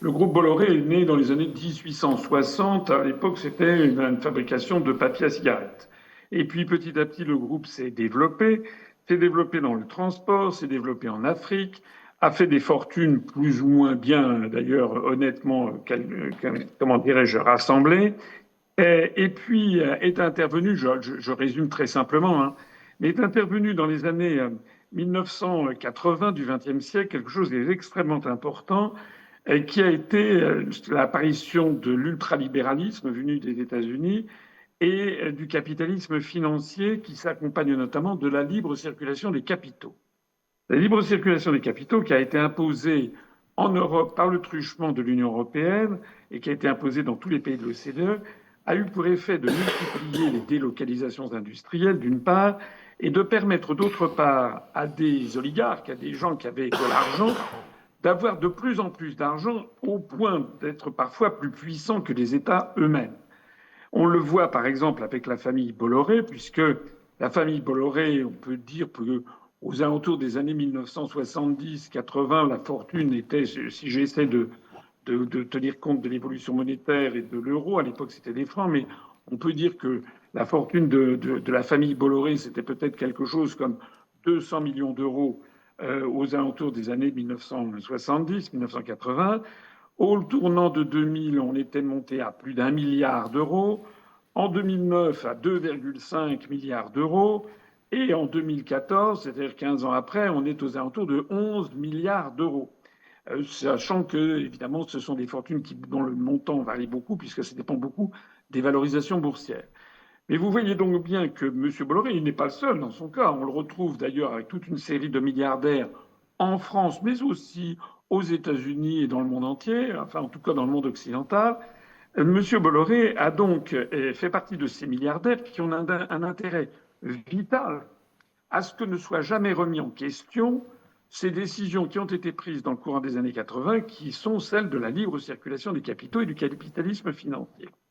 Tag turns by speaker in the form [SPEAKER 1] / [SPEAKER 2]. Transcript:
[SPEAKER 1] Le groupe Bolloré est né dans les années 1860. À l'époque, c'était une fabrication de papier à cigarettes. Et puis petit à petit, le groupe s'est développé dans le transport, s'est développé en Afrique, a fait des fortunes plus ou moins bien, d'ailleurs honnêtement, comment dirais-je, rassemblées. Et puis est intervenu, je résume très simplement, hein, mais est intervenu dans les années 1980 du XXe siècle quelque chose d'extrêmement important, qui a été l'apparition de l'ultralibéralisme venu des États-Unis et du capitalisme financier qui s'accompagne notamment de la libre circulation des capitaux. La libre circulation des capitaux qui a été imposée en Europe par le truchement de l'Union européenne et qui a été imposée dans tous les pays de l'OCDE a eu pour effet de multiplier les délocalisations industrielles d'une part et de permettre d'autre part à des oligarques, à des gens qui avaient de l'argent, d'avoir de plus en plus d'argent au point d'être parfois plus puissants que les États eux-mêmes. On le voit par exemple avec la famille Bolloré, puisque la famille Bolloré, on peut dire que aux alentours des années 1970-80, la fortune était, si j'essaie de tenir compte de l'évolution monétaire et de l'euro, à l'époque c'était des francs, mais on peut dire que la fortune de la famille Bolloré, c'était peut-être quelque chose comme 200 millions d'euros aux alentours des années 1970-1980. Au tournant de 2000, on était monté à plus d'1 milliard d'euros. En 2009, à 2,5 milliards d'euros. Et en 2014, c'est-à-dire 15 ans après, on est aux alentours de 11 milliards d'euros. Sachant que, évidemment, ce sont des fortunes dont le montant varie beaucoup, puisque ça dépend beaucoup des valorisations boursières. Mais vous voyez donc bien que M. Bolloré, il n'est pas le seul dans son cas. On le retrouve d'ailleurs avec toute une série de milliardaires en France, mais aussi aux États-Unis et dans le monde entier, enfin en tout cas dans le monde occidental. M. Bolloré a donc fait partie de ces milliardaires qui ont un intérêt vital à ce que ne soient jamais remis en question ces décisions qui ont été prises dans le courant des années 80, qui sont celles de la libre circulation des capitaux et du capitalisme financier.